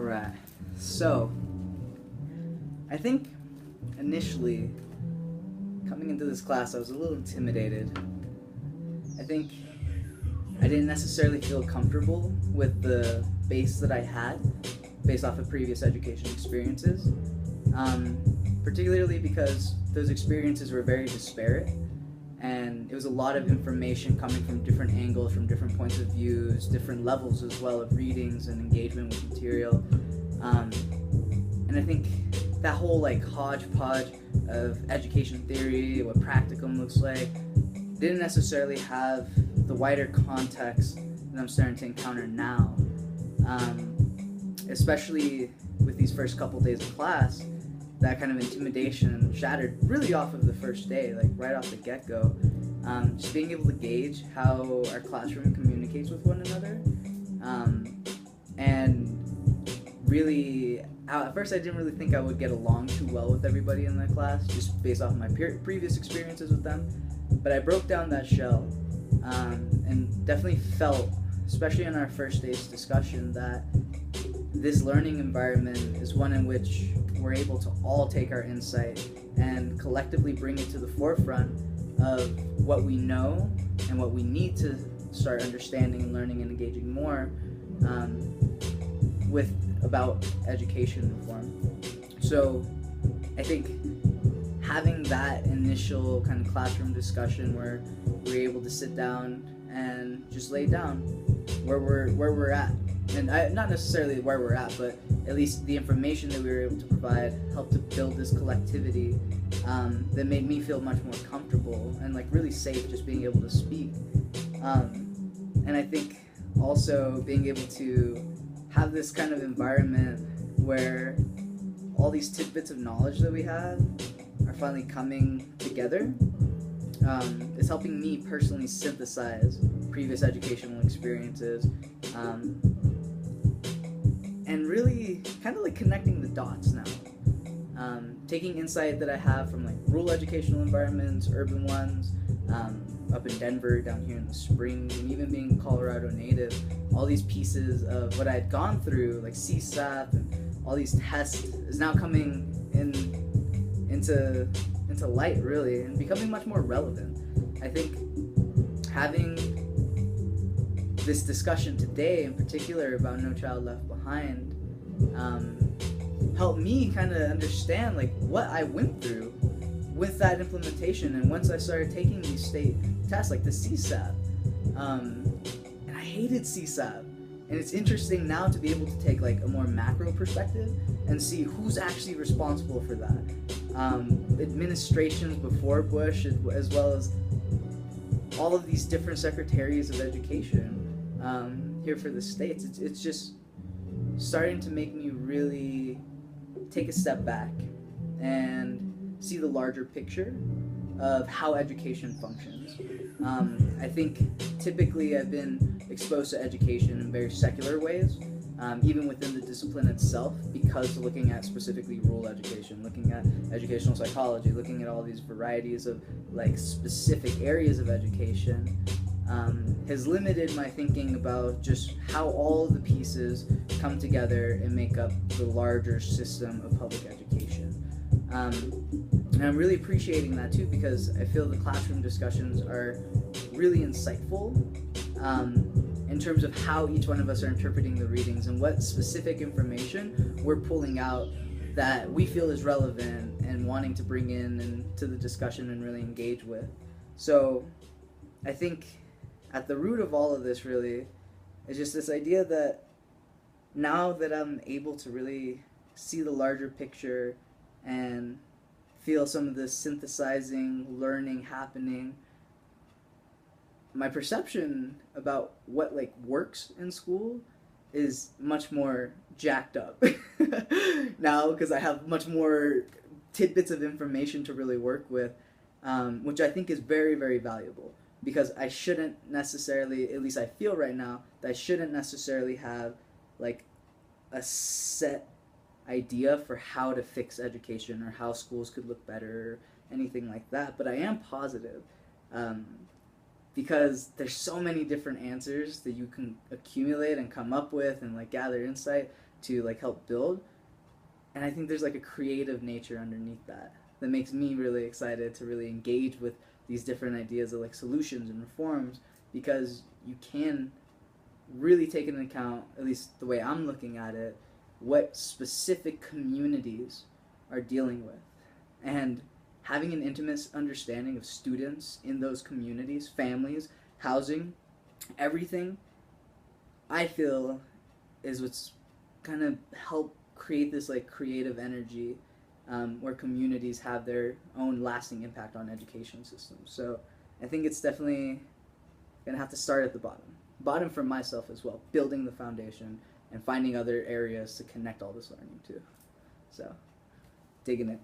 Alright, so I think initially coming into this class I was a little intimidated. I think I didn't necessarily feel comfortable with the base that I had based off of previous education experiences, particularly because those experiences were very disparate and it was a lot of information coming from different angles, from different points of views, different levels as well of readings and engagement with material. And I think that whole hodgepodge of education theory, what practicum looks like, didn't necessarily have the wider context that I'm starting to encounter now. Especially with these first couple days of class, that kind of intimidation shattered really off of the first day, like right off the get-go. Just being able to gauge how our classroom communicates with one another. And really, at first I didn't really think I would get along too well with everybody in the class, just based off my previous experiences with them. But I broke down that shell, and definitely felt, especially in our first day's discussion, that this learning environment is one in which we're able to all take our insight and collectively bring it to the forefront of what we know and what we need to start understanding and learning and engaging more with about education reform. So I think having that initial kind of classroom discussion where we're able to sit down and just lay down where we're at, and not necessarily where we're at, but at least the information that we were able to provide helped to build this collectivity that made me feel much more comfortable and really safe just being able to speak. And I think also being able to have this kind of environment where all these tidbits of knowledge that we have are finally coming together is helping me personally synthesize previous educational experiences, and really kind of connecting the dots now. Taking insight that I have from rural educational environments, urban ones, up in Denver, down here in the Springs, and even being Colorado native, all these pieces of what I had gone through, like CSAP and all these tests, is now coming into light, really, and becoming much more relevant. I think having this discussion today in particular about No Child Left Behind helped me kind of understand what I went through with that implementation. And once I started taking these state tests like the CSAP, and I hated CSAP, and it's interesting now to be able to take a more macro perspective and see who's actually responsible for that. Administrations before Bush, as well as all of these different secretaries of education here for the states. It's just starting to make me really take a step back and see the larger picture of how education functions. I think typically I've been exposed to education in very secular ways, even within the discipline itself, because looking at specifically rural education, looking at educational psychology, looking at all these varieties of specific areas of education, has limited my thinking about just how all the pieces come together and make up the larger system of public education. And I'm really appreciating that too, because I feel the classroom discussions are really insightful in terms of how each one of us are interpreting the readings and what specific information we're pulling out that we feel is relevant and wanting to bring in into the discussion and really engage with. So I think at the root of all of this really is just this idea that now that I'm able to really see the larger picture and feel some of this synthesizing, learning happening, my perception about what works in school is much more jacked up now, because I have much more tidbits of information to really work with, which I think is very, very valuable, because I shouldn't necessarily, at least I feel right now, that I shouldn't necessarily have a set idea for how to fix education or how schools could look better or anything like that, but I am positive, because there's so many different answers that you can accumulate and come up with and gather insight to like help build. And I think there's like a creative nature underneath that that makes me really excited to really engage with these different ideas of like solutions and reforms, because you can really take into account, at least the way I'm looking at it, what specific communities are dealing with. And having an intimate understanding of students in those communities, families, housing, everything, I feel is what's kind of helped create this like creative energy, where communities have their own lasting impact on education systems. So I think it's definitely gonna have to start at the bottom for myself as well, building the foundation and finding other areas to connect all this learning to. So digging it.